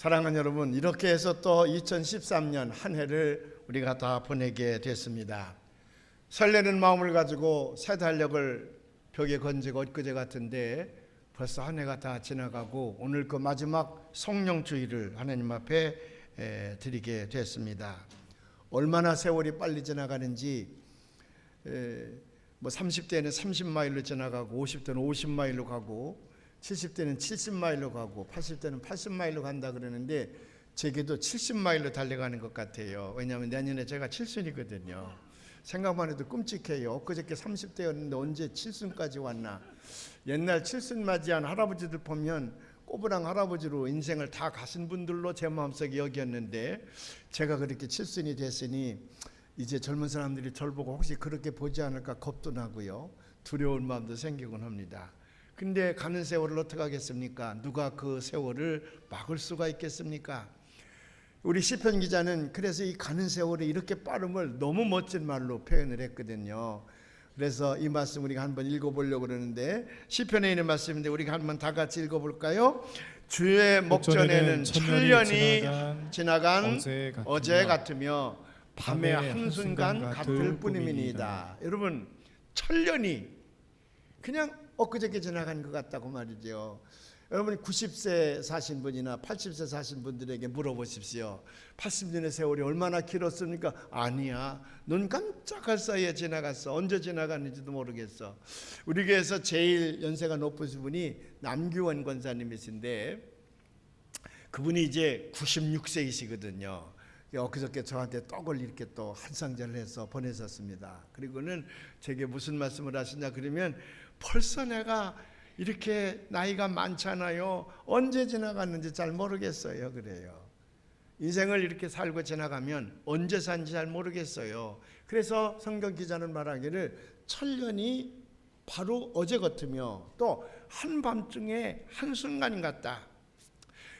사랑하는 여러분, 이렇게 해서 또 2013년 한 해를 우리가 다 보내게 됐습니다. 설레는 마음을 가지고 새 달력을 벽에 건지고 엊그제 같은데 벌써 한 해가 다 지나가고 오늘 그 마지막 성령주의를 하나님 앞에 드리게 됐습니다. 얼마나 세월이 빨리 지나가는지 뭐 30대는 30마일로 지나가고 50대는 50마일로 가고 70대는 70마일로 가고 80대는 80마일로 간다 그러는데 제게도 70마일로 달려가는 것 같아요. 왜냐하면 내년에 제가 7순이거든요. 생각만 해도 끔찍해요. 그저께 30대였는데 언제 7순까지 왔나. 옛날 7순 맞이한 할아버지들 보면 꼬부랑 할아버지로 인생을 다 가신 분들로 제 마음속에 여겼는데 제가 그렇게 7순이 됐으니 이제 젊은 사람들이 저를 보고 혹시 그렇게 보지 않을까 겁도 나고요. 두려운 마음도 생기곤 합니다. 근데 가는 세월을 어떻게 하겠습니까? 누가 그 세월을 막을 수가 있겠습니까? 우리 시편 기자는 그래서 이 가는 세월의 이렇게 빠름을 너무 멋진 말로 표현을 했거든요. 그래서 이 말씀 우리가 한번 읽어보려고 그러는데 시편에 있는 말씀인데 우리가 한번 다 같이 읽어볼까요? 주의 목전에는 천년이 지나간 어제 같으며 밤의 한순간 같을 뿐입니다. 여러분, 천년이 그냥 엊그저께 지나간 것 같다고 말이죠. 여러분 90세 사신 분이나 80세 사신 분들에게 물어보십시오. 80년의 세월이 얼마나 길었습니까? 아니야, 눈 깜짝할 사이에 지나갔어. 언제 지나갔는지도 모르겠어. 우리 교회에서 제일 연세가 높으신 분이 남규원 권사님이신데 그분이 이제 96세이시거든요. 엊그저께 저한테 떡을 이렇게 또 한 상자를 해서 보내셨습니다. 그리고는 제게 무슨 말씀을 하시냐 그러면 벌써 내가 이렇게 나이가 많잖아요. 언제 지나갔는지 잘 모르겠어요. 그래요. 인생을 이렇게 살고 지나가면 언제 산지 잘 모르겠어요. 그래서 성경 기자는 말하기를 천년이 바로 어제 같으며 또 한밤중에 한순간 같다.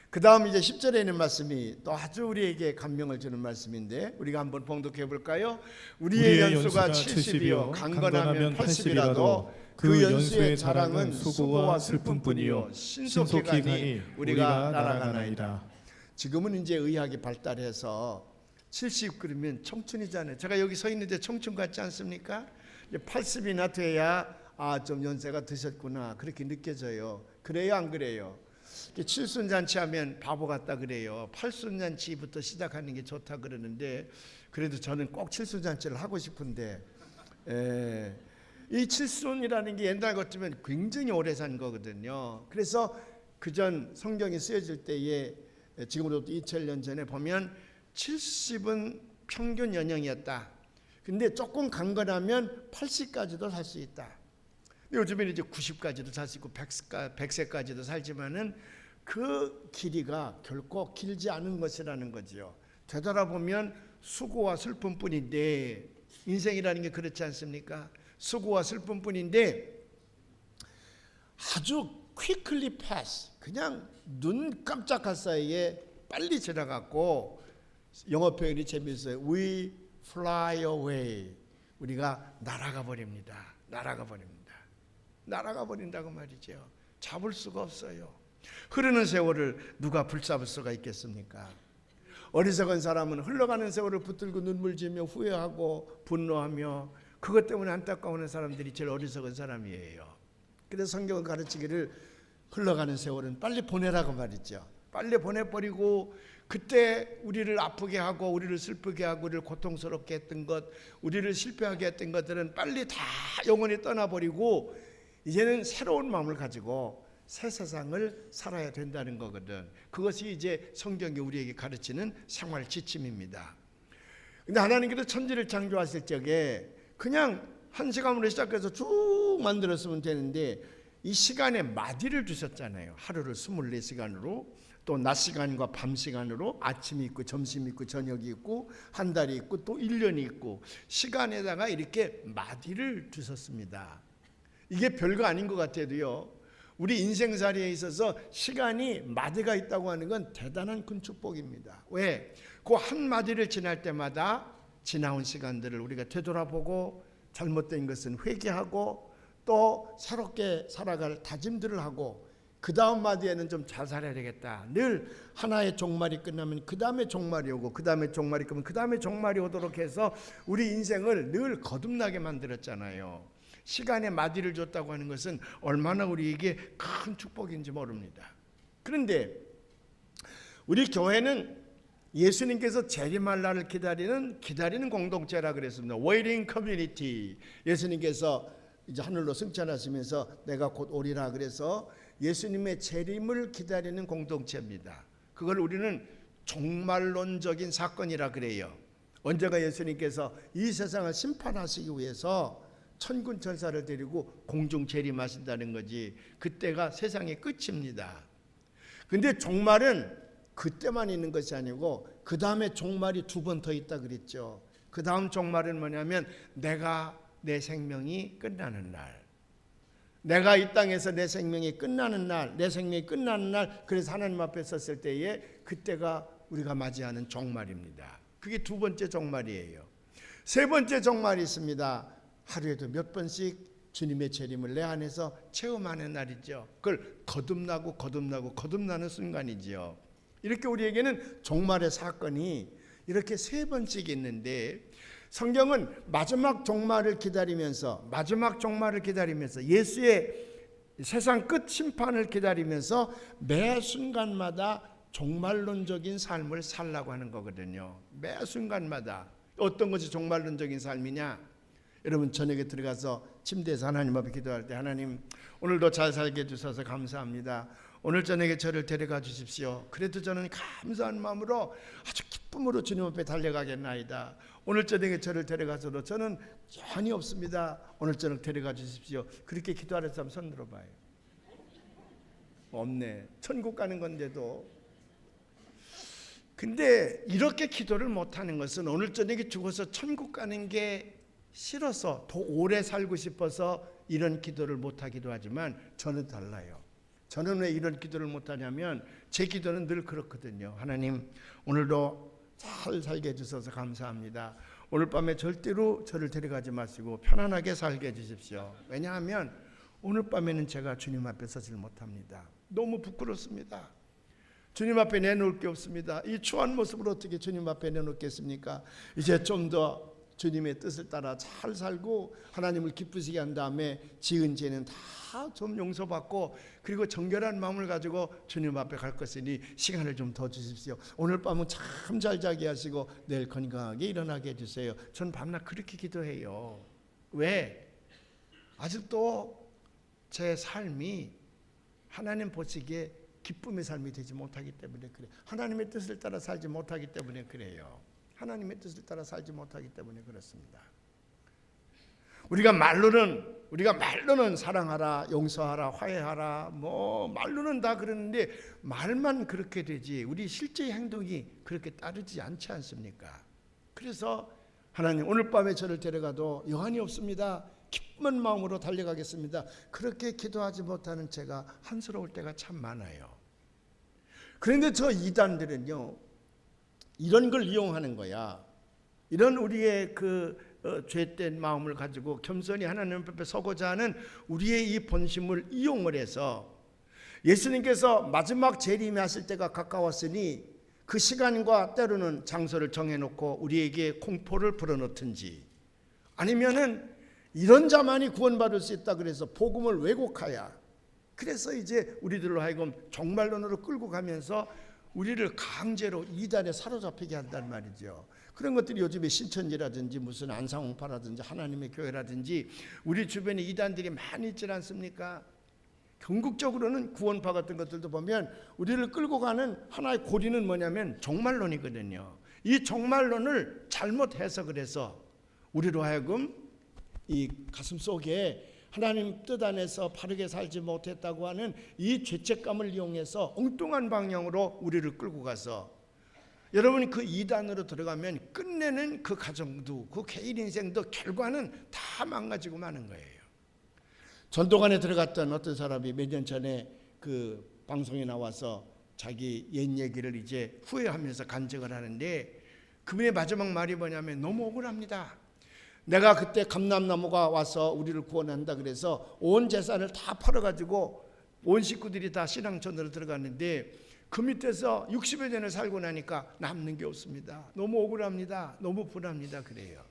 그 다음 이제 10절에 있는 말씀이 또 아주 우리에게 감명을 주는 말씀인데 우리가 한번 봉독해 볼까요? 우리의 연수가 70이요 강건하면 80이라도 그 연수의 자랑은 수고와 슬픔뿐이요 신속히 가니 우리가 날아가나이다. 지금은 이제 의학이 발달해서 70 그러면 청춘이잖아요. 제가 여기 서 있는데 청춘 같지 않습니까? 80이나 돼야 좀 연세가 드셨구나 그렇게 느껴져요. 그래요, 안 그래요? 7순잔치 하면 바보 같다 그래요. 8순잔치부터 시작하는 게 좋다 그러는데 그래도 저는 꼭 7순잔치를 하고 싶은데 이 7순이라는 게 옛날 같으면 굉장히 오래 산 거거든요. 그래서 그전 성경이 쓰여질 때에 지금으로부터 2000년 전에 보면 70은 평균 연령이었다. 근데 조금 강건하면 80까지도 살 수 있다. 요즘에는 이제 90까지도 살 수 있고 100세까지도 살지만은 그 길이가 결코 길지 않은 것이라는 거지요. 되돌아보면 수고와 슬픔뿐인데 인생이라는 게 그렇지 않습니까? 수고와 슬픔뿐인데 아주 quickly pass, 그냥 눈 깜짝할 사이에 빨리 지나갔고 영어 표현이 재미있어요. We fly away. 우리가 날아가 버립니다. 날아가 버립니다. 날아가 버린다고 말이죠. 잡을 수가 없어요. 흐르는 세월을 누가 붙잡을 수가 있겠습니까? 어리석은 사람은 흘러가는 세월을 붙들고 눈물 지며 후회하고 분노하며 그것 때문에 안타까워하는 사람들이 제일 어리석은 사람이에요. 그래서 성경은 가르치기를 흘러가는 세월은 빨리 보내라고 말이죠. 빨리 보내버리고 그때 우리를 아프게 하고 우리를 슬프게 하고 우리를 고통스럽게 했던 것, 우리를 실패하게 했던 것들은 빨리 다 영원히 떠나버리고 이제는 새로운 마음을 가지고 새 세상을 살아야 된다는 거거든. 그것이 이제 성경이 우리에게 가르치는 생활 지침입니다. 근데 하나님께서 천지를 창조하실 적에 그냥 한 시간으로 시작해서 쭉 만들었으면 되는데 이 시간에 마디를 주셨잖아요. 하루를 24시간으로 또 낮 시간과 밤 시간으로 아침이 있고 점심이 있고 저녁이 있고 한 달이 있고 또 1년이 있고 시간에다가 이렇게 마디를 주셨습니다. 이게 별거 아닌 것 같아도요. 우리 인생살이에 있어서 시간이 마디가 있다고 하는 건 대단한 큰 축복입니다. 왜? 그 한마디를 지날 때마다 지나온 시간들을 우리가 되돌아보고 잘못된 것은 회개하고 또 새롭게 살아갈 다짐들을 하고 그 다음 마디에는 좀 잘 살아야 되겠다. 늘 하나의 종말이 끝나면 그 다음에 종말이 오고, 그 다음에 종말이 끝나면 그 다음에 종말이 오도록 해서 우리 인생을 늘 거듭나게 만들었잖아요. 시간에 마디를 줬다고 하는 것은 얼마나 우리에게 큰 축복인지 모릅니다. 그런데 우리 교회는 예수님께서 재림할 날을 기다리는 공동체라 그랬습니다. Waiting Community. 예수님께서 이제 하늘로 승천하시면서 내가 곧 오리라 그래서 예수님의 재림을 기다리는 공동체입니다. 그걸 우리는 종말론적인 사건이라 그래요. 언제가 예수님께서 이 세상을 심판하시기 위해서 천군 천사를 데리고 공중 재림하신다는 거지. 그때가 세상의 끝입니다. 근데 종말은 그때만 있는 것이 아니고 그 다음에 종말이 두 번 더 있다 그랬죠. 그 다음 종말은 뭐냐면 내 생명이 끝나는 날, 내가 이 땅에서 내 생명이 끝나는 날, 그래서 하나님 앞에 섰을 때에 그때가 우리가 맞이하는 종말입니다. 그게 두 번째 종말이에요. 세 번째 종말이 있습니다. 하루에도 몇 번씩 주님의 재림을 내 안에서 체험하는 날이죠. 그걸 거듭나는 순간이지요. 이렇게 우리에게는 종말의 사건이 이렇게 세 번씩 있는데, 성경은 마지막 종말을 기다리면서 예수의 세상 끝 심판을 기다리면서 매 순간마다 종말론적인 삶을 살라고 하는 거거든요. 매 순간마다. 어떤 것이 종말론적인 삶이냐? 여러분, 저녁에 들어가서 침대에서 하나님 앞에 기도할 때, 하나님 오늘도 잘 살게 해주셔서 감사합니다. 오늘 저녁에 저를 데려가 주십시오. 그래도 저는 감사한 마음으로 아주 기쁨으로 주님 앞에 달려가겠나이다. 오늘 저녁에 저를 데려가서도 저는 여한이 없습니다. 오늘 저녁 데려가 주십시오. 그렇게 기도하는 사람 손 들어봐요. 없네. 천국 가는 건데도. 근데 이렇게 기도를 못하는 것은 오늘 저녁에 죽어서 천국 가는 게 싫어서, 더 오래 살고 싶어서 이런 기도를 못하기도 하지만, 저는 달라요. 저는 왜 이런 기도를 못하냐면 제 기도는 늘 그렇거든요. 하나님 오늘도 잘 살게 해주셔서 감사합니다. 오늘 밤에 절대로 저를 데려가지 마시고 편안하게 살게 해주십시오. 왜냐하면 오늘 밤에는 제가 주님 앞에 서질 못합니다. 너무 부끄럽습니다. 주님 앞에 내놓을 게 없습니다. 이 추한 모습을 어떻게 주님 앞에 내놓겠습니까? 이제 좀 더 주님의 뜻을 따라 잘 살고 하나님을 기쁘시게 한 다음에 지은 죄는 다 좀 용서받고, 그리고 정결한 마음을 가지고 주님 앞에 갈 것이니 시간을 좀 더 주십시오. 오늘 밤은 참 잘 자게 하시고 내일 건강하게 일어나게 해주세요. 전 밤낮 그렇게 기도해요. 왜? 아직도 제 삶이 하나님 보시기에 기쁨의 삶이 되지 못하기 때문에 그래요. 하나님의 뜻을 따라 살지 못하기 때문에 그래요. 하나님의 뜻을 따라 살지 못하기 때문에 그렇습니다. 우리가 말로는 사랑하라, 용서하라, 화해하라, 말로는 다 그러는데 말만 그렇게 되지 우리 실제 행동이 그렇게 따르지 않지 않습니까? 그래서 하나님 오늘 밤에 저를 데려가도 여한이 없습니다. 기쁜 마음으로 달려가겠습니다. 그렇게 기도하지 못하는 제가 한스러울 때가 참 많아요. 그런데 저 이단들은요, 이런 걸 이용하는 거야. 이런 우리의 죄된 마음을 가지고 겸손히 하나님 앞에 서고자 하는 우리의 이 본심을 이용을 해서, 예수님께서 마지막 재림하실 때가 가까웠으니 그 시간과 때로는 장소를 정해놓고 우리에게 공포를 불어넣든지, 아니면은 이런 자만이 구원받을 수 있다 그래서 복음을 왜곡하야. 그래서 이제 우리들로 하여금 종말론으로 끌고 가면서 우리를 강제로 이단에 사로잡히게 한단 말이죠. 그런 것들이 요즘에 신천지라든지 무슨 안상홍파라든지 하나님의 교회라든지 우리 주변에 이단들이 많이 있지 않습니까? 궁극적으로는 구원파 같은 것들도 보면 우리를 끌고 가는 하나의 고리는 뭐냐면 종말론이거든요. 이 종말론을 잘못 해석을 해서 우리로 하여금 이 가슴 속에 하나님 뜻 안에서 바르게 살지 못했다고 하는 이 죄책감을 이용해서 엉뚱한 방향으로 우리를 끌고 가서, 여러분이 그 이단으로 들어가면 끝내는 그 가정도 그 개인 인생도 결과는 다 망가지고 마는 거예요. 전도관에 들어갔던 어떤 사람이 몇 년 전에 그 방송에 나와서 자기 옛 얘기를 이제 후회하면서 간증을 하는데, 그분의 마지막 말이 뭐냐면 너무 억울합니다. 내가 그때 감람나무가 와서 우리를 구원한다 그래서 온 재산을 다 팔아가지고 온 식구들이 다 신앙촌으로 들어갔는데 그 밑에서 60여 년을 살고 나니까 남는 게 없습니다. 너무 억울합니다. 너무 분합니다. 그래요.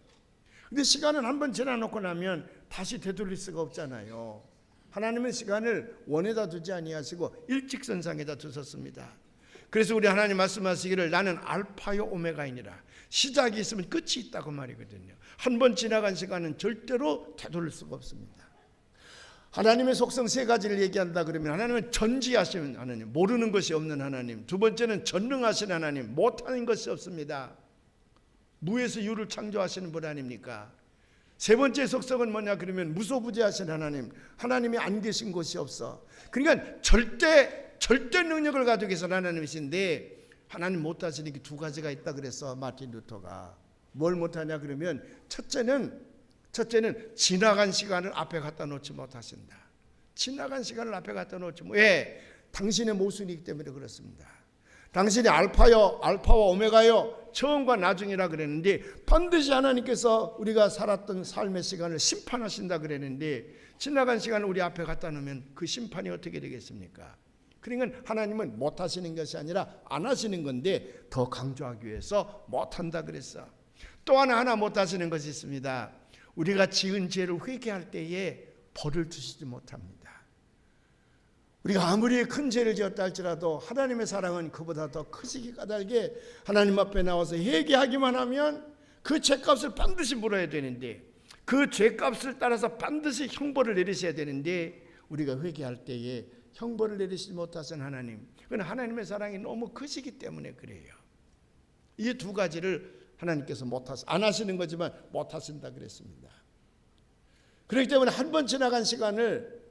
근데 시간은 한번 지나놓고 나면 다시 되돌릴 수가 없잖아요. 하나님은 시간을 원에다 두지 아니하시고 일직선상에다 두셨습니다. 그래서 우리 하나님 말씀하시기를 나는 알파요 오메가이니라. 시작이 있으면 끝이 있다고 말이거든요. 한 번 지나간 시간은 절대로 되돌릴 수가 없습니다. 하나님의 속성 세 가지를 얘기한다 그러면 하나님은 전지하시는 하나님, 모르는 것이 없는 하나님. 두 번째는 전능하신 하나님, 못하는 것이 없습니다. 무에서 유를 창조하시는 분 아닙니까? 세 번째 속성은 뭐냐 그러면 무소부재하신 하나님, 하나님이 안 계신 곳이 없어. 그러니까 절대 능력을 가지고 계신 하나님이신데 하나님 못하시는 게 두 가지가 있다 그래서 마틴 루터가 뭘 못하냐 그러면 첫째는 지나간 시간을 앞에 갖다 놓지 못하신다. 지나간 시간을 앞에 갖다 놓지 못. 왜? 당신의 모순이기 때문에 그렇습니다. 당신이 알파와 오메가요, 처음과 나중이라 그랬는데 반드시 하나님께서 우리가 살았던 삶의 시간을 심판하신다 그랬는데 지나간 시간을 우리 앞에 갖다 놓으면 그 심판이 어떻게 되겠습니까? 그러니까 하나님은 못하시는 것이 아니라 안 하시는 건데 더 강조하기 위해서 못한다 그랬어. 또 하나 못하시는 것이 있습니다. 우리가 지은 죄를 회개할 때에 벌을 주시지 못합니다. 우리가 아무리 큰 죄를 지었다 할지라도 하나님의 사랑은 그보다 더 크시기 까닭에 하나님 앞에 나와서 회개하기만 하면 그 죄값을 반드시 물어야 되는데 그 죄값을 따라서 반드시 형벌을 내리셔야 되는데 우리가 회개할 때에 형벌을 내리시지 못하신 하나님, 그건 하나님의 사랑이 너무 크시기 때문에 그래요. 이 두 가지를 하나님께서 안 하시는 거지만 못하신다 그랬습니다. 그렇기 때문에 한 번 지나간 시간을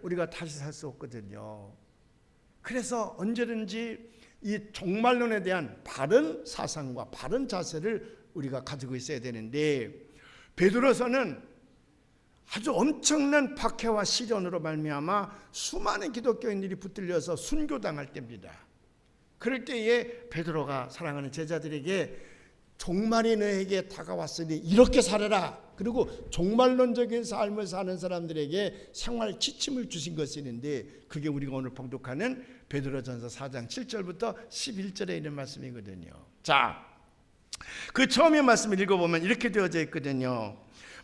우리가 다시 살 수 없거든요. 그래서 언제든지 이 종말론에 대한 바른 사상과 바른 자세를 우리가 가지고 있어야 되는데 베드로서는 아주 엄청난 박해와 시련으로 말미암아 수많은 기독교인들이 붙들려서 순교당할 때입니다. 그럴 때에 베드로가 사랑하는 제자들에게 종말이 너에게 다가왔으니 이렇게 살아라. 그리고 종말론적인 삶을 사는 사람들에게 생활 지침을 주신 것이 있는데 그게 우리가 오늘 봉독하는 베드로전서 4장 7절부터 11절에 있는 말씀이거든요. 자, 그 처음의 말씀을 읽어보면 이렇게 되어져 있거든요.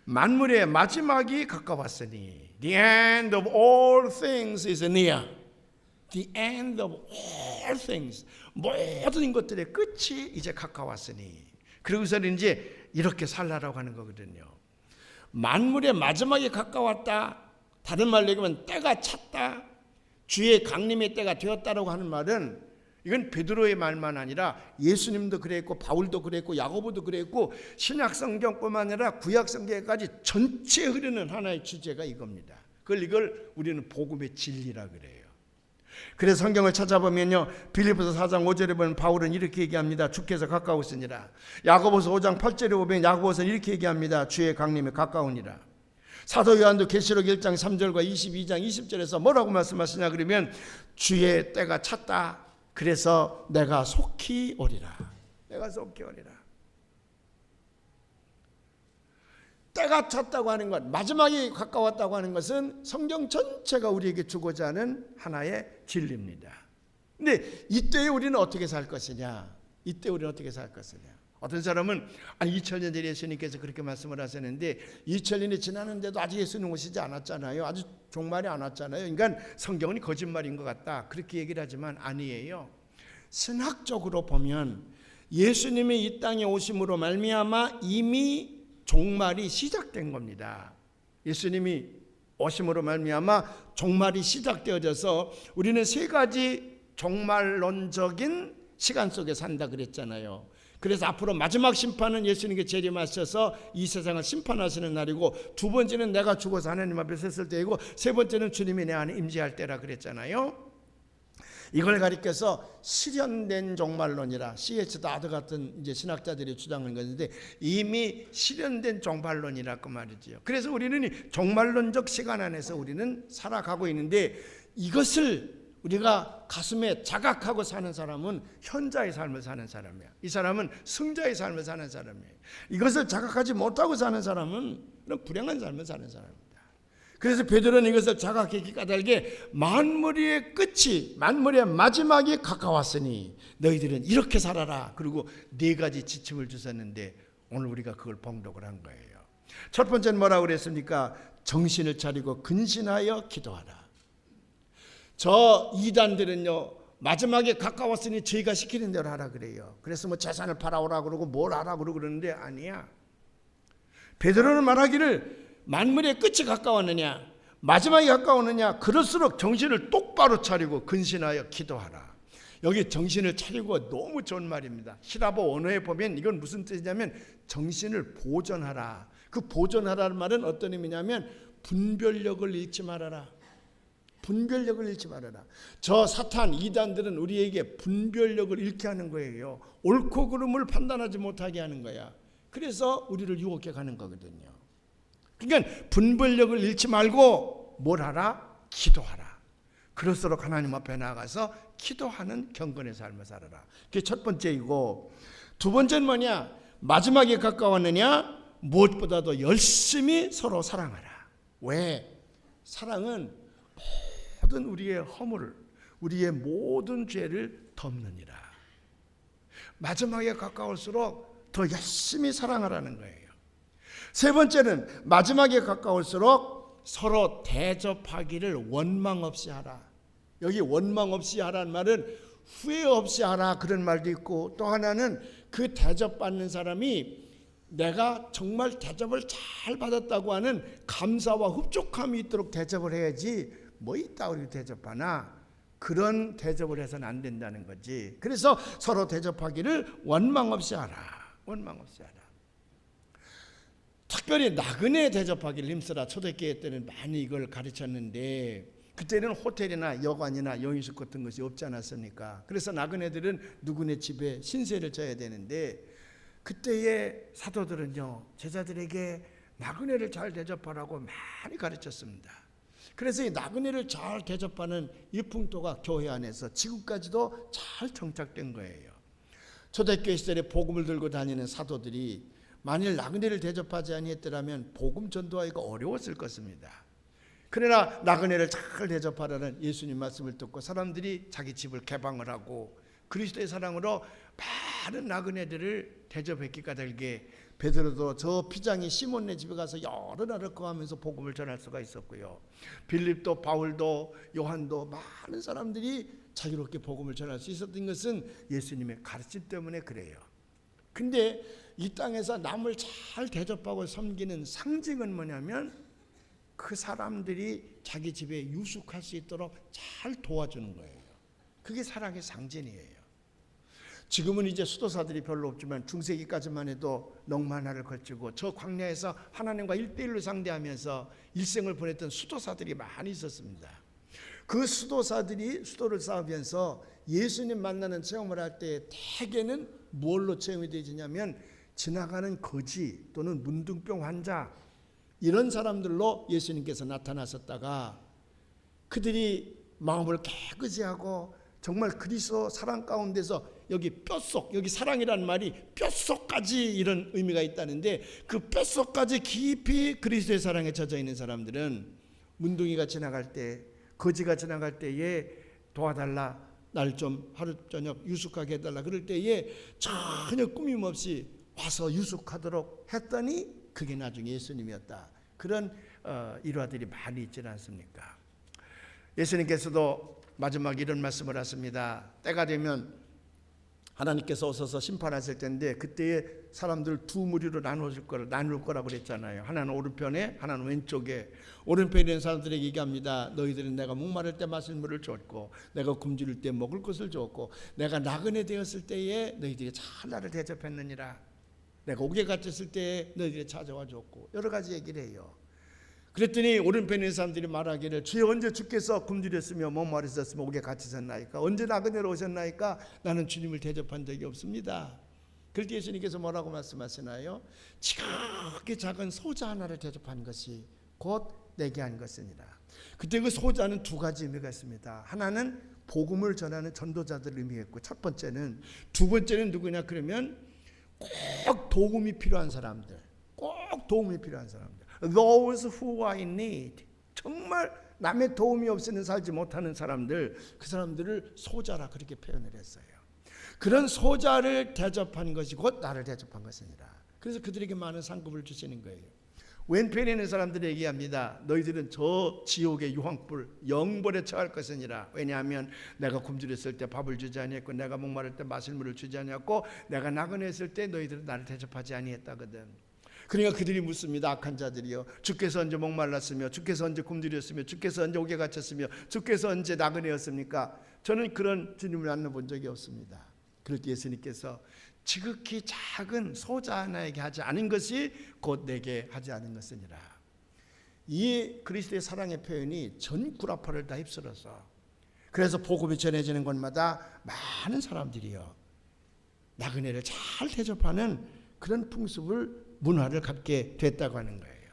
만물의 마지막이 가까웠으니 The end of all things is near. The end of all things. 모든 것들의 끝이 이제 가까웠으니 그러고서는 이제 이렇게 살라라고 하는 거거든요. 만물의 마지막이 가까웠다. 다른 말로 얘기하면 때가 찼다. 주의 강림의 때가 되었다라고 하는 말은 이건 베드로의 말만 아니라 예수님도 그랬고 바울도 그랬고 야고보도 그랬고 신약성경뿐만 아니라 구약성경까지 전체에 흐르는 하나의 주제가 이겁니다. 이걸 우리는 복음의 진리라 그래요. 그래서 성경을 찾아보면요, 빌립보서 4장 5절에 보면 바울은 이렇게 얘기합니다. 주께서 가까우시니라. 야고보서 5장 8절에 보면 야고보서는 이렇게 얘기합니다. 주의 강림이 가까우니라. 사도 요한도 계시록 1장 3절과 22장 20절에서 뭐라고 말씀하시냐 그러면 주의 때가 찼다. 그래서 내가 속히 오리라. 내가 속히 오리라. 때가 찼다고 하는 것, 마지막이 가까웠다고 하는 것은 성경 전체가 우리에게 주고자 하는 하나의 진리입니다. 근데 이때에 우리는 어떻게 살 것이냐? 이때 우리는 어떻게 살 것이냐? 어떤 사람은 2000년 전에 예수님께서 그렇게 말씀을 하셨는데 2000년이 지났는데도 아직 예수님 오시지 않았잖아요. 아직 종말이 안 왔잖아요. 그러니까 성경은 거짓말인 것 같다. 그렇게 얘기를 하지만 아니에요. 신학적으로 보면 예수님이 이 땅에 오심으로 말미암아 이미 종말이 시작된 겁니다. 예수님이 오심으로 말미암아 종말이 시작되어져서 우리는 세 가지 종말론적인 시간 속에 산다 그랬잖아요. 그래서 앞으로 마지막 심판은 예수님께 재림하셔서 이 세상을 심판하시는 날이고 두 번째는 내가 죽어서 하나님 앞에 섰을 때이고 세 번째는 주님이 내 안에 임재할 때라 그랬잖아요. 이걸 가리켜서 실현된 종말론이라 C.H. 다드 같은 이제 신학자들이 주장한 것인데 이미 실현된 종말론이라 그 말이지요. 그래서 우리는 이 종말론적 시간 안에서 우리는 살아가고 있는데 이것을 우리가 가슴에 자각하고 사는 사람은 현자의 삶을 사는 사람이야. 이 사람은 승자의 삶을 사는 사람이에요. 이것을 자각하지 못하고 사는 사람은 그런 불행한 삶을 사는 사람입니다. 그래서 베드로는 이것을 자각했기 까닭에 만물의 끝이, 만물의 마지막이 가까웠으니 너희들은 이렇게 살아라. 그리고 네 가지 지침을 주셨는데 오늘 우리가 그걸 봉독을 한 거예요. 첫 번째는 뭐라고 그랬습니까? 정신을 차리고 근신하여 기도하라. 저 이단들은요, 마지막에 가까웠으니 저희가 시키는 대로 하라 그래요. 그래서 뭐 재산을 팔아오라 그러고 뭘 하라 그러고 그러는데 아니야. 베드로는 말하기를 만물의 끝이 가까웠느냐, 마지막이 가까웠느냐, 그럴수록 정신을 똑바로 차리고 근신하여 기도하라. 여기 정신을 차리고 너무 좋은 말입니다. 히라보 언어에 보면 이건 무슨 뜻이냐면 정신을 보존하라. 그 보존하라는 말은 어떤 의미냐면 분별력을 잃지 말아라. 분별력을 잃지 말아라. 저 사탄 이단들은 우리에게 분별력을 잃게 하는 거예요. 옳고 그름을 판단하지 못하게 하는 거야. 그래서 우리를 유혹해 가는 거거든요. 그러니까 분별력을 잃지 말고 뭘 하라? 기도하라. 그럴수록 하나님 앞에 나가서 기도하는 경건의 삶을 살아라. 그게 첫 번째이고, 두 번째는 뭐냐? 마지막에 가까웠느냐? 무엇보다도 열심히 서로 사랑하라. 왜? 사랑은 모든 우리의 허물을, 우리의 모든 죄를 덮느니라. 마지막에 가까울수록 더 열심히 사랑하라는 거예요. 세 번째는 마지막에 가까울수록 서로 대접하기를 원망 없이 하라. 여기 원망 없이 하라는 말은 후회 없이 하라 그런 말도 있고, 또 하나는 그 대접받는 사람이 내가 정말 대접을 잘 받았다고 하는 감사와 흡족함이 있도록 대접을 해야지, 뭐 이따위로 대접하나 그런 대접을 해서는 안 된다는 거지. 그래서 서로 대접하기를 원망 없이 하라. 원망 없이 하라. 특별히 나그네 대접하기를 힘쓰라. 초대교회 때는 많이 이걸 가르쳤는데, 그때는 호텔이나 여관이나 여인숙 같은 것이 없지 않았습니까? 그래서 나그네들은 누구네 집에 신세를 져야 되는데, 그때의 사도들은요, 제자들에게 나그네를 잘 대접하라고 많이 가르쳤습니다. 그래서 이 나그네를 잘 대접하는 이 풍토가 교회 안에서 지금까지도 잘 정착된 거예요. 초대교회 시절에 복음을 들고 다니는 사도들이 만일 나그네를 대접하지 아니했더라면 복음 전도하기가 어려웠을 것입니다. 그러나 나그네를 잘 대접하라는 예수님 말씀을 듣고 사람들이 자기 집을 개방을 하고 그리스도의 사랑으로 많은 나그네들을 대접했기 까닭에 베드로도 저 피장이 시몬네 집에 가서 여러 날을 거하면서 복음을 전할 수가 있었고요. 빌립도 바울도 요한도 많은 사람들이 자유롭게 복음을 전할 수 있었던 것은 예수님의 가르침 때문에 그래요. 근데 이 땅에서 남을 잘 대접하고 섬기는 상징은 뭐냐면 그 사람들이 자기 집에 유숙할 수 있도록 잘 도와주는 거예요. 그게 사랑의 상징이에요. 지금은 이제 수도사들이 별로 없지만 중세기까지만 해도 넉만화를 걸치고 저 광야에서 하나님과 1대1로 상대하면서 일생을 보냈던 수도사들이 많이 있었습니다. 그 수도사들이 수도를 쌓으면서 예수님 만나는 체험을 할 때 대개는 뭘로 체험이 되지냐면 지나가는 거지 또는 문둥병 환자 이런 사람들로 예수님께서 나타나셨다가 그들이 마음을 깨끗이 하고 정말 그리스도 사랑 가운데서 여기 뼛속, 여기 사랑이라는 말이 뼛속까지 이런 의미가 있다는데 그 뼛속까지 깊이 그리스도의 사랑에 젖어 있는 사람들은 문둥이가 지나갈 때, 거지가 지나갈 때에 도와달라, 날 좀 하루 저녁 유숙하게 해달라 그럴 때에 전혀 꾸밈 없이 와서 유숙하도록 했더니 그게 나중에 예수님이었다. 그런 일화들이 많이 있지 않습니까? 예수님께서도 마지막 이런 말씀을 하십니다. 때가 되면 하나님께서 오셔서 심판하실 텐데 그때에 사람들 두 무리로 나눌 거라고 그랬잖아요. 하나는 오른편에, 하나는 왼쪽에. 오른편에 있는 사람들에게 얘기합니다. 너희들은 내가 목마를 때 마실 물을 줬고 내가 굶주릴 때 먹을 것을 줬고 내가 나그네 되었을 때에 너희들이 잘 나를 대접했느니라. 내가 옥에 갇혔을 때에 너희들이 찾아와 줬고 여러 가지 얘기를 해요. 그랬더니 오른편에 있는 사람들이 말하기를 주여 언제 주께서 굶주렸으며 목마르셨으며 옥에 갇히셨나이까? 언제 나그네로 오셨나이까? 나는 주님을 대접한 적이 없습니다. 그럴 때 예수님께서 뭐라고 말씀하시나요? 지극히 작은 소자 하나를 대접한 것이 곧 내게 한 것이니라. 그때 그 소자는 두 가지 의미가 있습니다. 하나는 복음을 전하는 전도자들을 의미했고 두 번째는 누구냐 그러면 꼭 도움이 필요한 사람들. 꼭 도움이 필요한 사람들. Those who are in need. 정말 남의 도움이 없이는 살지 못하는 사람들, 그 사람들을 소자라 그렇게 표현을 했어요. 그런 소자를 대접한 것이 곧 나를 대접한 것이니라. 그래서 그들에게 많은 상급을 주시는 거예요. 왼편에 있는 사람들이 얘기합니다. 너희들은 저 지옥의 유황불 영벌에 처할 것이니라. 왜냐하면 내가 굶주렸을 때 밥을 주지 아니했고, 내가 목마를 때 마실 물을 주지 아니했고, 내가 나그네했을 때 너희들은 나를 대접하지 아니했다거든. 그러니까 그들이 묻습니다. 악한 자들이요, 주께서 언제 목말랐으며, 주께서 언제 굶주렸으며, 주께서 언제 옥에 갇혔으며, 주께서 언제 나그네였습니까? 저는 그런 주님을 만나본 적이 없습니다. 그럴 때 예수님께서 지극히 작은 소자 하나에게 하지 않은 것이 곧 내게 하지 않은 것이니라. 이 그리스도의 사랑의 표현이 전 구라파를 다 휩쓸어서, 그래서 복음이 전해지는 곳마다 많은 사람들이요 나그네를 잘 대접하는 그런 풍습을, 문화를 갖게 됐다고 하는 거예요.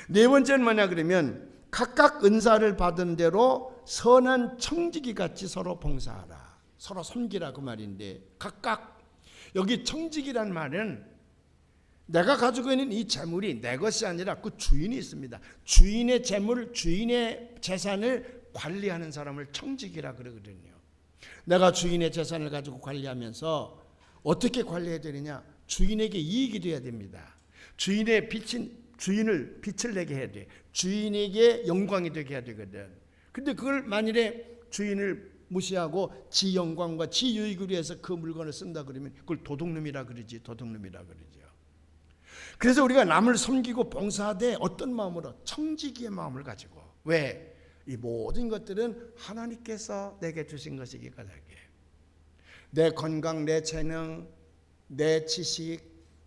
네 번째는 뭐냐 그러면 각각 은사를 받은 대로 선한 청지기 같이 서로 봉사하라. 서로 섬기라 그 말인데, 각각 여기 청지기란 말은 내가 가지고 있는 이 재물이 내 것이 아니라 그 주인이 있습니다. 주인의 재물, 주인의 재산을 관리하는 사람을 청지기라 그러거든요. 내가 주인의 재산을 가지고 관리하면서 어떻게 관리해야 되느냐? 주인에게 이익이 돼야 됩니다. 주인의 주인을 빛을 내게 해야 돼. 주인에게 영광이 되게 해야 되거든. 근데 그걸 만일에 주인을 무시하고 지 영광과 지 유익을 위해서 그 물건을 쓴다 그러면 그걸 도둑놈이라 그러지. 도둑놈이라 그러죠. 그래서 우리가 남을 섬기고 봉사하되 어떤 마음으로? 청지기의 마음을 가지고. 왜? 이 모든 것들은 하나님께서 내게 주신 것이기 때문에. 내 건강, 내 재능, 내 지식,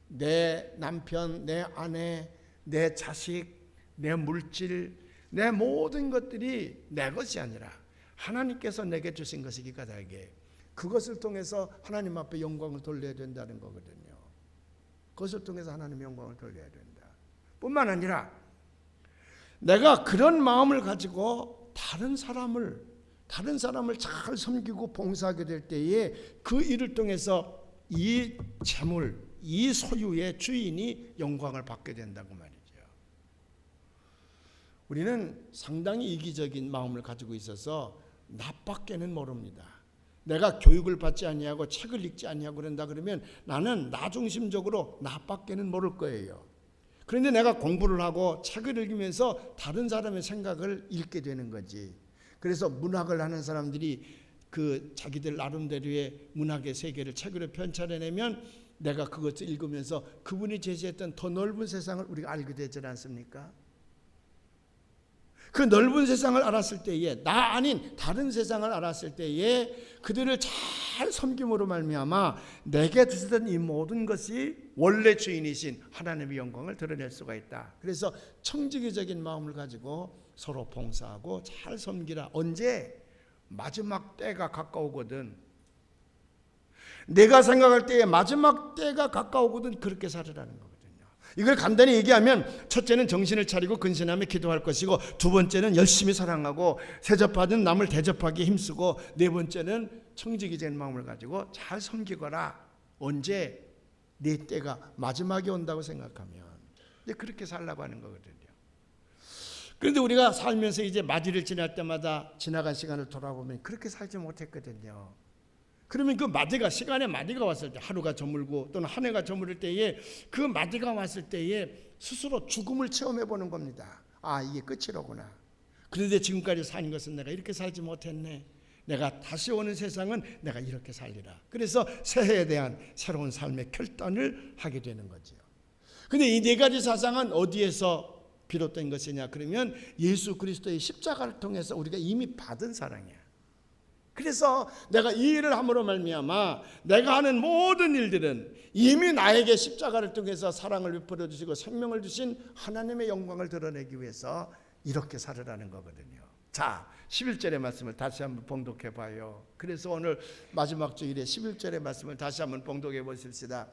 내 남편, 내 아내, 내 자식, 내 물질, 내 모든 것들이 내 것이 아니라 하나님께서 내게 주신 것이기 때문에 그것을 통해서 하나님 앞에 영광을 돌려야 된다는 거거든요. 그것을 통해서 하나님의 영광을 돌려야 된다. 뿐만 아니라 내가 그런 마음을 가지고 다른 사람을 잘 섬기고 봉사하게 될 때에 그 일을 통해서 이 재물, 이 소유의 주인이 영광을 받게 된다고 말이죠. 우리는 상당히 이기적인 마음을 가지고 있어서 나밖에는 모릅니다. 내가 교육을 받지 아니하고 책을 읽지 아니하고 그런다 그러면 나는 나 중심적으로 나밖에는 모를 거예요. 그런데 내가 공부를 하고 책을 읽으면서 다른 사람의 생각을 읽게 되는 거지. 그래서 문학을 하는 사람들이 그 자기들 나름대로의 문학의 세계를 책으로 편찬해내면 내가 그것을 읽으면서 그분이 제시했던 더 넓은 세상을 우리가 알게 되지 않습니까? 그 넓은 세상을 알았을 때에, 나 아닌 다른 세상을 알았을 때에 그들을 잘 섬김으로 말미암아 내게 주시던 이 모든 것이 원래 주인이신 하나님의 영광을 드러낼 수가 있다. 그래서 청지기적인 마음을 가지고 서로 봉사하고 잘 섬기라. 언제? 마지막 때가 가까우거든. 내가 생각할 때에 마지막 때가 가까우거든. 그렇게 살으라는 거거든요. 이걸 간단히 얘기하면 첫째는 정신을 차리고 근신하며 기도할 것이고, 두 번째는 열심히 사랑하고 세접받은 남을 대접하기에 힘쓰고, 네 번째는 청지기적인 마음을 가지고 잘 섬기거라. 언제? 네 때가 마지막에 온다고 생각하면. 그렇게 살라고 하는 거거든요. 그런데 우리가 살면서 이제 맞이를 지날 때마다 지나간 시간을 돌아보면 그렇게 살지 못했거든요. 그러면 그 마디가, 시간의 마디가 왔을 때, 하루가 저물고 또는 한 해가 저물을 때에 그 마디가 왔을 때에 스스로 죽음을 체험해 보는 겁니다. 아, 이게 끝이로구나. 그런데 지금까지 산 것은 내가 이렇게 살지 못했네. 내가 다시 오는 세상은 내가 이렇게 살리라. 그래서 새해에 대한 새로운 삶의 결단을 하게 되는 거죠. 그런데 이 네 가지 사상은 어디에서 비롯된 것이냐 그러면 예수 그리스도의 십자가를 통해서 우리가 이미 받은 사랑이야. 그래서 내가 이 일을 함으로 말미암아 내가 하는 모든 일들은 이미 나에게 십자가를 통해서 사랑을 베풀어 주시고 생명을 주신 하나님의 영광을 드러내기 위해서 이렇게 살으라는 거거든요. 자, 11절의 말씀을 다시 한번 봉독해 봐요. 그래서 오늘 마지막 주일에 11절의 말씀을 다시 한번 봉독해 보십시다.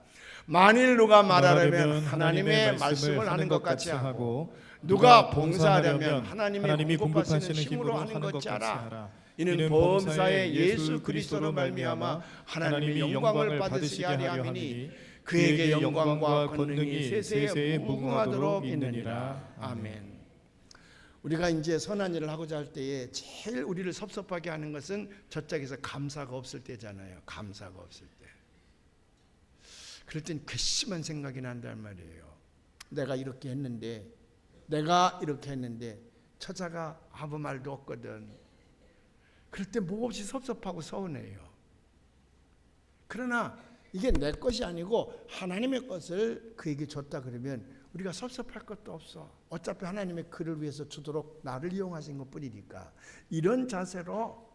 만일 누가 말하려면 하나님의 말씀을 하는 것 같이 하고, 누가 봉사하려면 하나님이 공급하시는 힘으로 하는 것 같이 하라. 이는 범사에 예수 그리스도로 말미암아 하나님의 영광을 받으시게 하려 함이니 그에게 영광과 권능이 세세에 무궁하도록 있느니라. 아멘. 우리가 이제 선한 일을 하고자 할 때에 제일 우리를 섭섭하게 하는 것은 저쪽에서 감사가 없을 때잖아요. 감사가 없을 때. 그럴 땐 괘씸한 생각이 난단 말이에요. 내가 이렇게 했는데 처자가 아무 말도 없거든. 그럴 때 몹시 섭섭하고 서운해요. 그러나 이게 내 것이 아니고 하나님의 것을 그에게 줬다 그러면 우리가 섭섭할 것도 없어. 어차피 하나님의 그를 위해서 주도록 나를 이용하신 것뿐이니까. 이런 자세로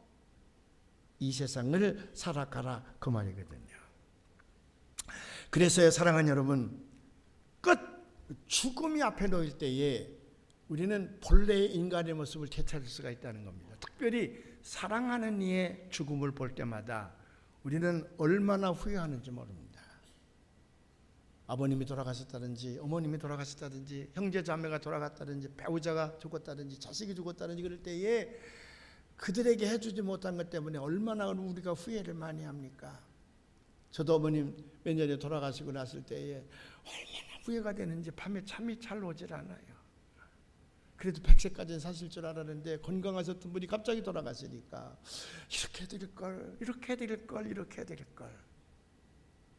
이 세상을 살아가라 그 말이거든요. 그래서요, 사랑하는 여러분, 끝 죽음이 앞에 놓일 때에 우리는 본래의 인간의 모습을 되찾을 수가 있다는 겁니다. 특별히 사랑하는 이의 죽음을 볼 때마다 우리는 얼마나 후회하는지 모릅니다. 아버님이 돌아가셨다든지 어머님이 돌아가셨다든지 형제 자매가 돌아갔다든지 배우자가 죽었다든지 자식이 죽었다든지 그럴 때에 그들에게 해주지 못한 것 때문에 얼마나 우리가 후회를 많이 합니까? 저도 어머님 몇 년에 돌아가시고 났을 때에 얼마나 후회가 되는지 밤에 잠이 잘 오질 않아요. 그래도 100세까지는 사실 줄 알았는데 건강하셨던 분이 갑자기 돌아가시니까 이렇게 해드릴 걸, 이렇게 해드릴 걸, 이렇게 해드릴 걸.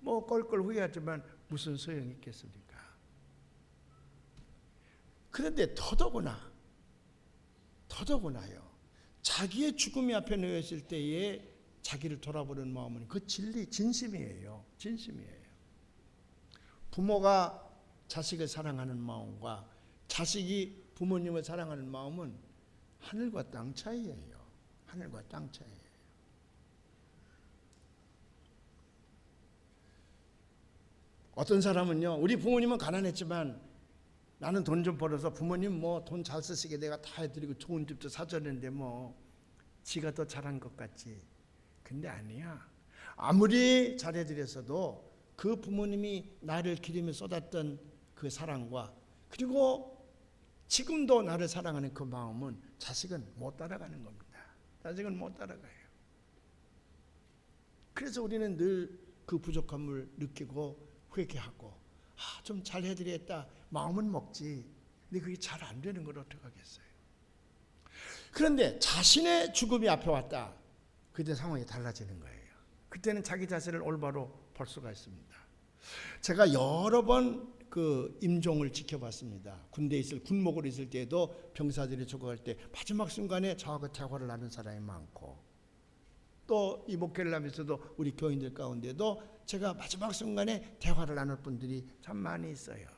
뭐 껄껄 후회하지만 무슨 소용이 있겠습니까? 그런데 더더구나요. 자기의 죽음이 앞에 놓였을 때에 자기를 돌아보는 마음은 그 진심이에요. 부모가 자식을 사랑하는 마음과 자식이 부모님을 사랑하는 마음은 하늘과 땅 차이예요. 하늘과 땅 차이예요. 어떤 사람은요, 우리 부모님은 가난했지만 나는 돈 좀 벌어서 부모님 뭐 돈 잘 쓰시게 내가 다 해드리고 좋은 집도 사줬는데 뭐 지가 더 잘한 것 같지. 근데 아니야. 아무리 잘해드렸어도 그 부모님이 나를 기르며 쏟았던 그 사랑과 그리고 지금도 나를 사랑하는 그 마음은 자식은 못 따라가는 겁니다. 자식은 못 따라가요. 그래서 우리는 늘 그 부족함을 느끼고 회개하고 좀 잘해드렸다 마음은 먹지. 근데 그게 잘 안 되는 걸 어떡하겠어요. 그런데 자신의 죽음이 앞에 왔다. 그때 상황이 달라지는 거예요. 그때는 자기 자신을 올바로 볼 수가 있습니다. 제가 여러 번 그 임종을 지켜봤습니다. 군대에 군목으로 있을 때에도 병사들이 죽어갈 때 마지막 순간에 저하고 대화를 나눈 사람이 많고 또 이 목회를 하면서도 우리 교인들 가운데도 제가 마지막 순간에 대화를 나눌 분들이 참 많이 있어요.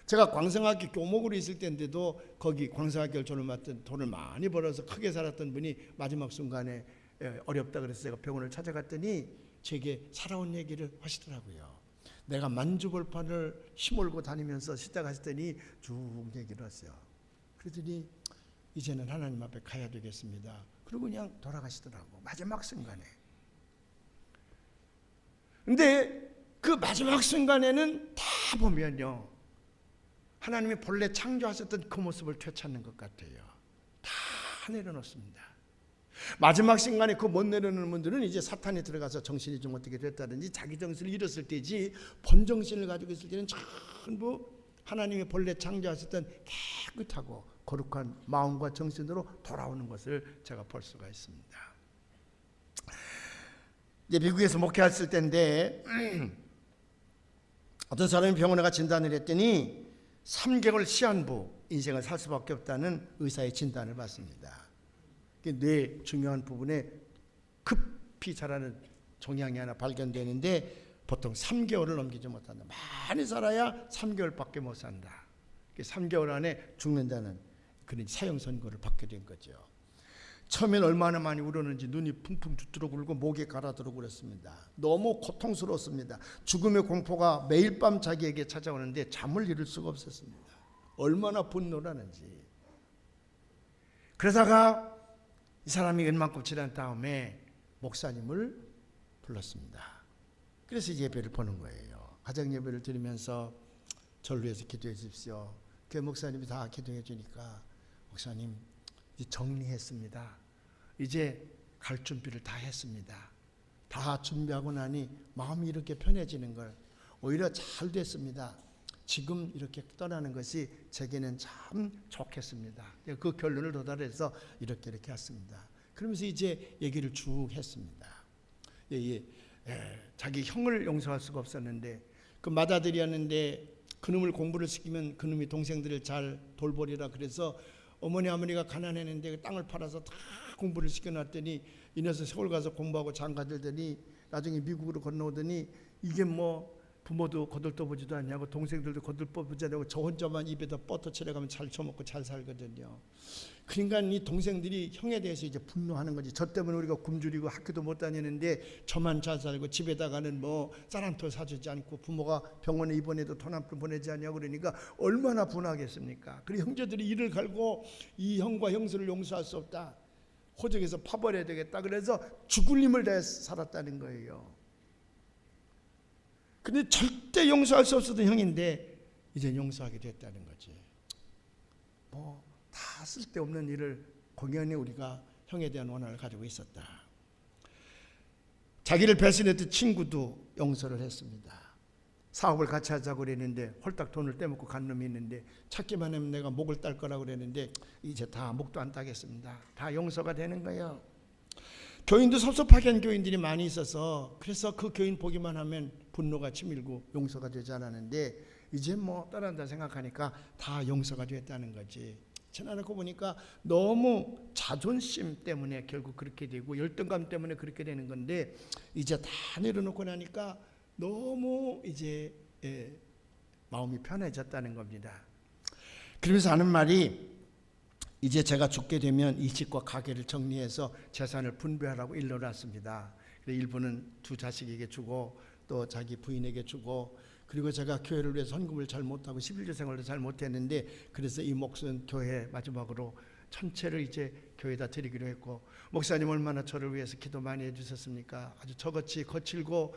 제가 광성학교 교목으로 있을 때인데도 거기 광성학교를 저를 맡은 돈을 많이 벌어서 크게 살았던 분이 마지막 순간에 어렵다 그래서 제가 병원을 찾아갔더니 제게 살아온 얘기를 하시더라고요. 내가 만주벌판을 힘몰고 다니면서 시작하시더니 쭉 얘기를 했어요. 그러더니 이제는 하나님 앞에 가야 되겠습니다. 그리고 그냥 돌아가시더라고. 마지막 순간에. 근데 그 마지막 순간에는 다 보면요, 하나님이 본래 창조하셨던 그 모습을 되찾는 것 같아요. 다 내려놓습니다. 마지막 순간에 그 못 내려놓는 분들은 이제 사탄이 들어가서 정신이 좀 어떻게 됐다든지 자기 정신을 잃었을 때지, 본정신을 가지고 있을 때는 전부 하나님이 본래 창조하셨던 깨끗하고 거룩한 마음과 정신으로 돌아오는 것을 제가 볼 수가 있습니다. 이제 미국에서 목회했을 때인데 어떤 사람이 병원에 가 진단을 했더니 3개월 시한부 인생을 살 수밖에 없다는 의사의 진단을 받습니다. 뇌 중요한 부분에 급히 자라는 종양이 하나 발견되는데 보통 3개월을 넘기지 못한다. 많이 살아야 3개월밖에 못 산다. 3개월 안에 죽는다는 그런 사형 선고를 받게 된 거죠. 처음엔 얼마나 많이 울었는지 눈이 풍풍 두드러 울고 목이 가라들고 그랬습니다. 너무 고통스러웠습니다. 죽음의 공포가 매일 밤 자기에게 찾아오는데 잠을 이룰 수가 없었습니다. 얼마나 분노라는지. 그러다가 이 사람이 웬만큼 지난 다음에 목사님을 불렀습니다. 그래서 예배를 보는 거예요. 가정 예배를 드리면서 저를 위해서 기도해 주십시오. 교회 목사님이 다 기도해 주니까 목사님 이제 정리했습니다. 이제 갈 준비를 다 했습니다. 다 준비하고 나니 마음이 이렇게 편해지는 걸 오히려 잘 됐습니다. 지금 이렇게 떠나는 것이 제게는 참 좋겠습니다. 그 결론을 도달해서 이렇게 했습니다. 그러면서 이제 얘기를 쭉 했습니다. 자기 형을 용서할 수가 없었는데 그 맏아들이었는데 그놈을 공부를 시키면 그놈이 동생들을 잘 돌보리라 그래서 어머니 아버지가 가난했는데 땅을 팔아서 다 공부를 시켜놨더니 이 녀석 서울 가서 공부하고 장가 들더니 나중에 미국으로 건너오더니 이게 뭐 부모도 거들떠보지도 않냐고 동생들도 거들떠보지 않냐고 저 혼자만 입에다 버터 칠해가면 잘 처먹고 잘 살거든요. 그러니까 이 동생들이 형에 대해서 이제 분노하는 거지. 저 때문에 우리가 굶주리고 학교도 못 다니는데 저만 잘 살고 집에다가는 뭐 쌀 한 톨 사주지 않고 부모가 병원에 입원해도 돈 한 푼 보내지 않냐고 그러니까 얼마나 분하겠습니까. 그리고 형제들이 이를 갈고 이 형과 형수를 용서할 수 없다. 호적에서 파버려야 되겠다. 그래서 죽을 힘을 다해 살았다는 거예요. 근데 절대 용서할 수 없었던 형인데 이제 용서하게 됐다는 거지. 뭐 다 쓸데없는 일을 공연히 우리가 형에 대한 원한을 가지고 있었다. 자기를 배신했던 친구도 용서를 했습니다. 사업을 같이 하자고 그랬는데 홀딱 돈을 떼먹고 간 놈이 있는데 찾기만 하면 내가 목을 딸 거라고 그랬는데 이제 다 목도 안 따겠습니다. 다 용서가 되는 거예요. 교인도 섭섭하게 한 교인들이 많이 있어서 그래서 그 교인 보기만 하면 분노가 치밀고 용서가 되지 않았는데 이제 뭐 떠난다 생각하니까 다 용서가 됐다는 거지. 지나놓고 보니까 너무 자존심 때문에 결국 그렇게 되고 열등감 때문에 그렇게 되는 건데 이제 다 내려놓고 나니까 너무 이제 마음이 편해졌다는 겁니다. 그러면서 하는 말이 이제 제가 죽게 되면 이 집과 가게를 정리해서 재산을 분배하라고 일러놨습니다. 일부는 두 자식에게 주고 또 자기 부인에게 주고 그리고 제가 교회를 위해서 헌금을 잘 못하고 11조 생활도 잘 못했는데 그래서 이 몫은 교회 마지막으로 전체를 이제 교회에다 드리기로 했고 목사님 얼마나 저를 위해서 기도 많이 해주셨습니까? 아주 저같이 거칠고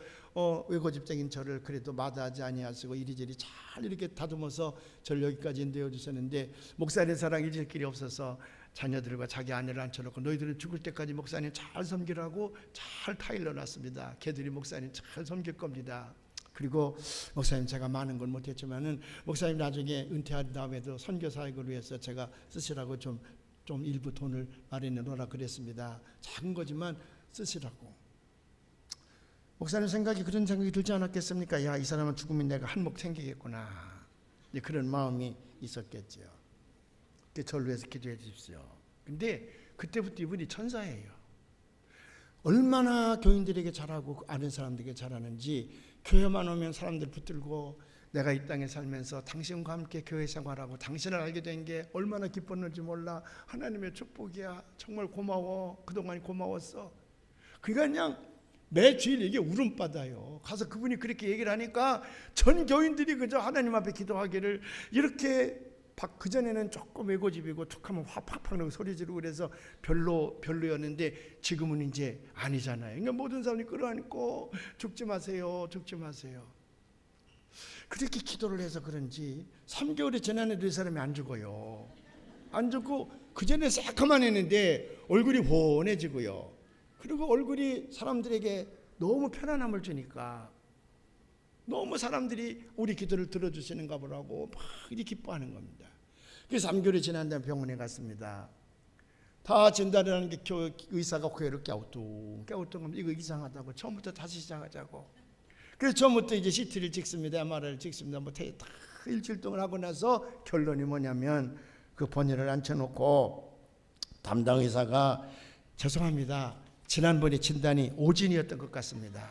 외고집적인 저를 그래도 마다하지 아니하시고 이리저리 잘 이렇게 다듬어서 저를 여기까지 인도해 주셨는데 목사님 사랑 잊을 길이 없어서 자녀들과 자기 아내를 앉혀놓고 너희들은 죽을 때까지 목사님 잘 섬기라고 잘 타일러 놨습니다. 걔들이 목사님 잘 섬길 겁니다. 그리고 목사님 제가 많은 걸 못했지만은 목사님 나중에 은퇴한 다음에도 선교 사역을 위해서 제가 쓰시라고 좀 일부 돈을 마련해 놓으라 그랬습니다. 작은 거지만 쓰시라고. 목사님 생각이 그런 생각이 들지 않았겠습니까? 야, 이 사람은 죽으면 내가 한몫 생기겠구나. 그런 마음이 있었겠죠. 저를 위해서 기도해 주십시오. 근데 그때부터 이분이 천사예요. 얼마나 교인들에게 잘하고 아는 사람들에게 잘하는지 교회만 오면 사람들 붙들고 내가 이 땅에 살면서 당신과 함께 교회 생활하고 당신을 알게 된 게 얼마나 기뻤는지 몰라. 하나님의 축복이야. 정말 고마워. 그동안 고마웠어. 그냥 매 주일 이게 울음바다요. 가서 그분이 그렇게 얘기를 하니까 전 교인들이 그저 하나님 앞에 기도하기를 이렇게 그전에는 조금 외고집이고 툭하면 화팍팍 나고 소리 지르고 그래서 별로였는데 지금은 이제 아니잖아요. 그러니까 모든 사람이 끌어안고 죽지 마세요. 죽지 마세요. 그렇게 기도를 해서 그런지 3개월이 지났는데 이 사람이 안 죽어요. 안 죽고 그전에 새까만 했는데 얼굴이 훤해지고요. 그리고 얼굴이 사람들에게 너무 편안함을 주니까 너무 사람들이 우리 기도를 들어주시는가 보라고 막 이렇게 기뻐하는 겁니다. 그래서 3개월이 지난 다음에 병원에 갔습니다. 다 진단을 하는 게 의사가 고개를 깨우뚱 이거 이상하다고 처음부터 다시 시작하자고. 그래서 처음부터 이제 CT를 찍습니다. MRI를 찍습니다. 뭐 다 일주일 동안 하고 나서 결론이 뭐냐면 그 본인을 앉혀놓고 담당 의사가 죄송합니다. 지난번에 진단이 오진이었던 것 같습니다.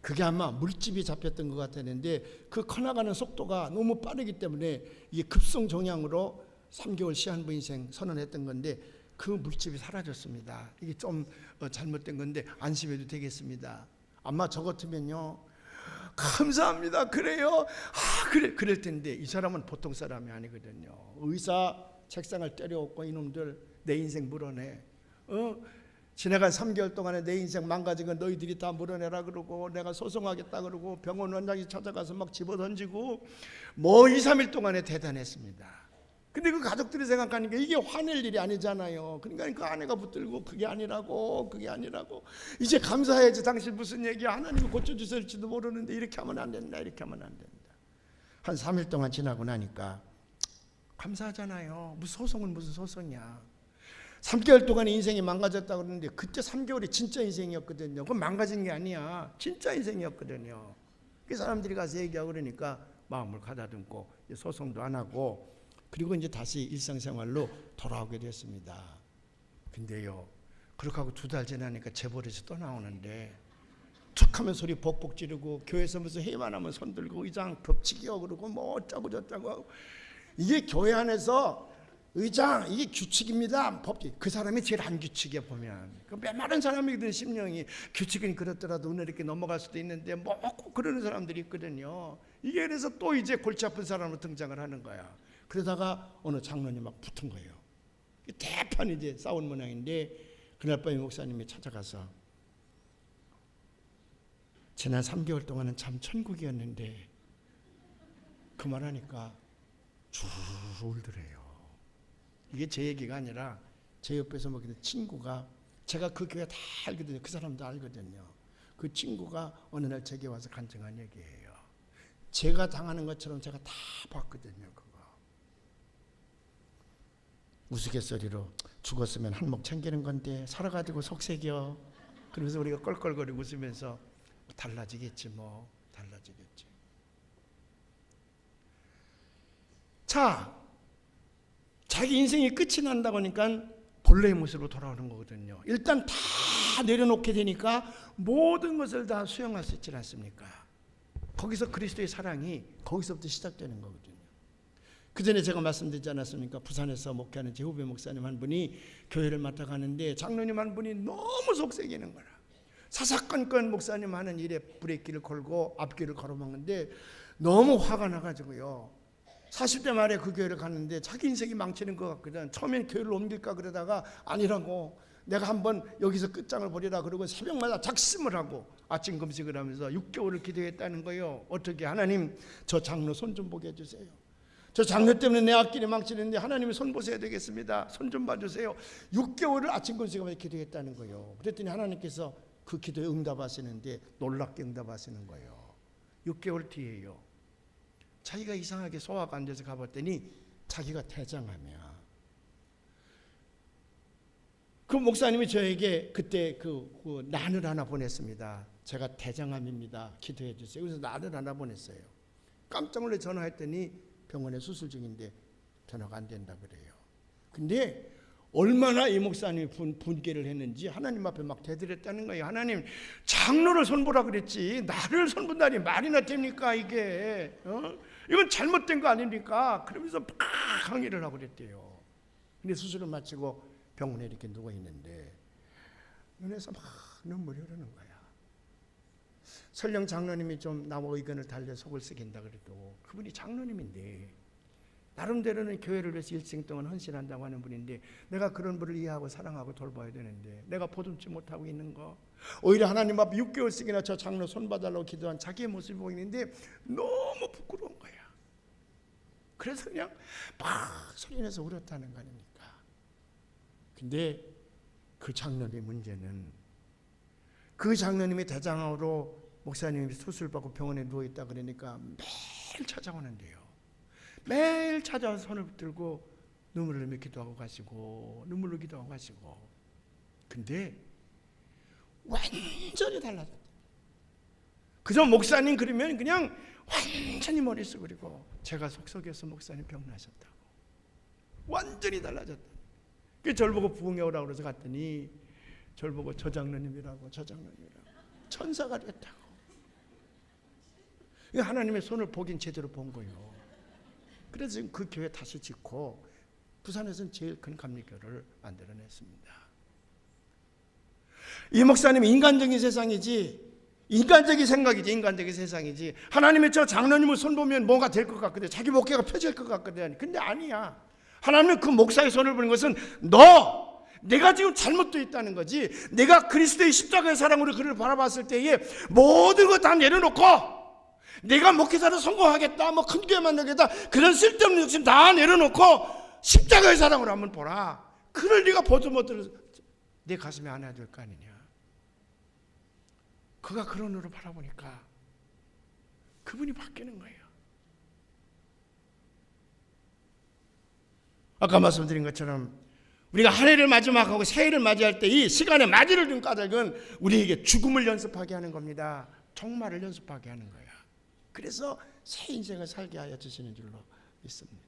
그게 아마 물집이 잡혔던 것 같았는데 그 커나가는 속도가 너무 빠르기 때문에 이게 급성 종양으로 3개월 시한부 인생 선언했던 건데 그 물집이 사라졌습니다. 이게 좀 잘못된 건데 안심해도 되겠습니다. 아마 저 같으면요 감사합니다. 그래요? 그럴 텐데 이 사람은 보통 사람이 아니거든요. 의사 책상을 때려엎고 이놈들 내 인생 물어내. 지나간 3개월 동안에 내 인생 망가진 건 너희들이 다 물어내라 그러고 내가 소송하겠다 그러고 병원 원장이 찾아가서 막 집어던지고 뭐 2, 3일 동안에 대단했습니다. 근데 그 가족들이 생각하는 게 이게 화낼 일이 아니잖아요. 그러니까 그 아내가 붙들고 그게 아니라고 이제 감사해야지. 당신 무슨 얘기야. 하나님이 고쳐주실지도 모르는데 이렇게 하면 안 된다. 이렇게 하면 안 된다. 한 3일 동안 지나고 나니까 감사하잖아요. 무슨 소송은 무슨 소송이야. 3개월 동안 인생이 망가졌다고 그러는데 그때 3개월이 진짜 인생이었거든요. 그건 망가진 게 아니야. 진짜 인생이었거든요. 그 사람들이 가서 얘기하고 그러니까 마음을 가다듬고 소송도 안 하고 그리고 이제 다시 일상생활로 돌아오게 됐습니다. 근데요, 그렇게 하고 2달 지나니까 재벌에서 또 나오는데 툭하면 소리 복복 지르고 교회에서 무슨 회의만 하면 손 들고 의장 겹치기요 그러고 뭐 어쩌고 저쩌고 하고 이게 교회 안에서 의장 이게 규칙입니다. 법칙. 그 사람이 제일 안 규칙이야 보면. 그 메마른 사람이거든 심령이. 규칙은 그렇더라도 오늘 이렇게 넘어갈 수도 있는데 뭐 꼭 그러는 사람들이 있거든요. 이게 그래서 또 이제 골치 아픈 사람으로 등장을 하는 거야. 그러다가 어느 장로님 막 붙은 거예요. 대판 이제 싸운 모양인데 그날 밤에 목사님이 찾아가서 지난 3개월 동안은 참 천국이었는데 그 말하니까 줄 울더래요. 이게 제 얘기가 아니라 제 옆에서 먹이는 친구가 제가 그 교회 다 알거든요. 그 사람도 알거든요. 그 친구가 어느 날 제게 와서 간증한 얘기예요. 제가 당하는 것처럼 제가 다 봤거든요. 그거 우스갯소리로 죽었으면 한몫 챙기는 건데 살아가지고 속색이요. 그러면서 우리가 껄껄거리고 웃으면서 달라지겠지 뭐 달라지겠지. 자, 자기 인생이 끝이 난다고 하니까 본래의 모습으로 돌아오는 거거든요. 일단 다 내려놓게 되니까 모든 것을 다 수용할 수 있지 않습니까? 거기서 그리스도의 사랑이 거기서부터 시작되는 거거든요. 그 전에 제가 말씀드리지 않았습니까? 부산에서 목회하는 제 후배 목사님 한 분이 교회를 맡아가는데 장로님 한 분이 너무 속색이는 거라. 사사건건 목사님 하는 일에 브레이크를 걸고 앞길을 가로막는데 너무 화가 나가지고요. 40대 말에 그 교회를 갔는데 자기 인생이 망치는 것 같거든. 처음엔 교회를 옮길까 그러다가 아니라고 내가 한번 여기서 끝장을 보리라 그러고 새벽마다 작심을 하고 아침 금식을 하면서 6개월을 기도했다는 거예요. 어떻게 하나님 저 장로 손 좀 보게 해주세요. 저 장로 때문에 내 앞길이 망치는데 하나님이 손 보셔야 되겠습니다. 손 좀 봐주세요. 6개월을 아침 금식하면서 기도했다는 거예요. 그랬더니 하나님께서 그 기도에 응답하시는데 놀랍게 응답하시는 거예요. 6개월 뒤에요. 자기가 이상하게 소화가 안 돼서 가봤더니 자기가 대장암이야. 그 목사님이 저에게 그때 그 난을 하나 보냈습니다. 제가 대장암입니다. 기도해 주세요. 그래서 난을 하나 보냈어요. 깜짝 놀래 전화했더니 병원에 수술 중인데 전화가 안 된다 그래요. 근데 얼마나 이 목사님이 분개를 했는지 하나님 앞에 막 대들었다는 거예요. 하나님 장로를 손보라 그랬지 나를 손본다니 말이나 됩니까 이게 이건 잘못된 거 아닙니까? 그러면서 막 항의를 하고 그랬대요. 근데 수술을 마치고 병원에 이렇게 누워 있는데 눈에서 막 눈물이 흐르는 거야. 설령 장로님이 좀 나와 의견을 달려 속을 썩인다 그래도 그분이 장로님인데 나름대로는 교회를 위해서 일생 동안 헌신한다고 하는 분인데 내가 그런 분을 이해하고 사랑하고 돌봐야 되는데 내가 보듬지 못하고 있는 거 오히려 하나님 앞에 6개월씩이나 저 장로 손봐달라고 기도한 자기의 모습이 보이는데 너무 부끄러운 거야. 그래서 그냥 막 소리내서 울었다는 거 아닙니까? 근데 그 장로의 문제는 그 장로님이 대장암으로 목사님이 수술받고 병원에 누워있다 그러니까 매일 찾아오는데요. 매일 찾아와서 손을 들고 눈물을 흘리며 기도하고 가시고 눈물로 기도하고 가시고 근데 완전히 달라졌다. 그저 목사님 그러면 그냥 완전히 머리 쓰그리고 제가 속썩여서 목사님 병나셨다고 완전히 달라졌다. 그 저를 보고 부흥회 오라고 그래서 갔더니 저를 보고 저 장로님이라고 천사가 됐다고. 하나님의 손을 보긴 제대로 본 거예요. 그래서 지금 그 교회 다시 짓고 부산에서는 제일 큰 감리교를 만들어냈습니다. 이 목사님이 인간적인 세상이지 인간적인 생각이지 인간적인 세상이지 하나님의 저 장로님을 손보면 뭐가 될 것 같거든. 자기 목회가 펴질 것 같거든. 근데 아니야. 하나님은 그 목사의 손을 보는 것은 내가 지금 잘못되어 있다는 거지. 내가 그리스도의 십자가의 사랑으로 그를 바라봤을 때에 모든 거 다 내려놓고 내가 목회자로 성공하겠다 뭐 큰 교회 만들겠다 그런 쓸데없는 욕심 다 내려놓고 십자가의 사랑으로 한번 보라. 그를 네가 보지 못해서 내 가슴에 안아야 될 거 아니냐. 그가 그런 눈으로 바라보니까 그분이 바뀌는 거예요. 아까 말씀드린 것처럼 우리가 한 해를 마지막하고 새해를 맞이할 때 이 시간에 맞이를 둔 까닭은 우리에게 죽음을 연습하게 하는 겁니다. 종말을 연습하게 하는 거야. 그래서 새 인생을 살게 하여 주시는 줄로 믿습니다.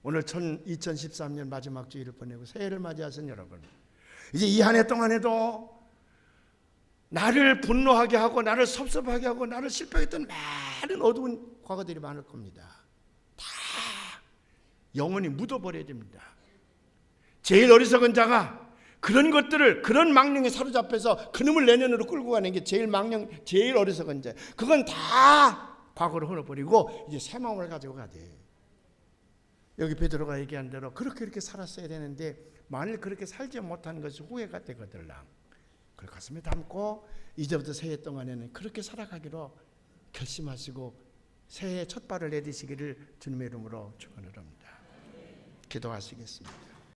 오늘 2013년 마지막 주일을 보내고 새해를 맞이하신 여러분, 이제 이 한 해 동안에도 나를 분노하게 하고 나를 섭섭하게 하고 나를 실패했던 많은 어두운 과거들이 많을 겁니다. 다 영원히 묻어버려야 됩니다. 제일 어리석은 자가 그런 것들을, 그런 망령에 사로잡혀서 그놈을 내년으로 끌고 가는 게 제일 어리석은 자. 그건 다 과거로 흘러버리고 이제 새 마음을 가지고 가야 돼. 여기 베드로가 얘기한 대로 그렇게 살았어야 되는데 만일 그렇게 살지 못하는 것이 후회가 되거들랑 그걸 가슴에 담고 이제부터 새해 동안에는 그렇게 살아가기로 결심하시고 새해 첫 발을 내디시기를 주님의 이름으로 축원을 합니다. 기도하시겠습니다.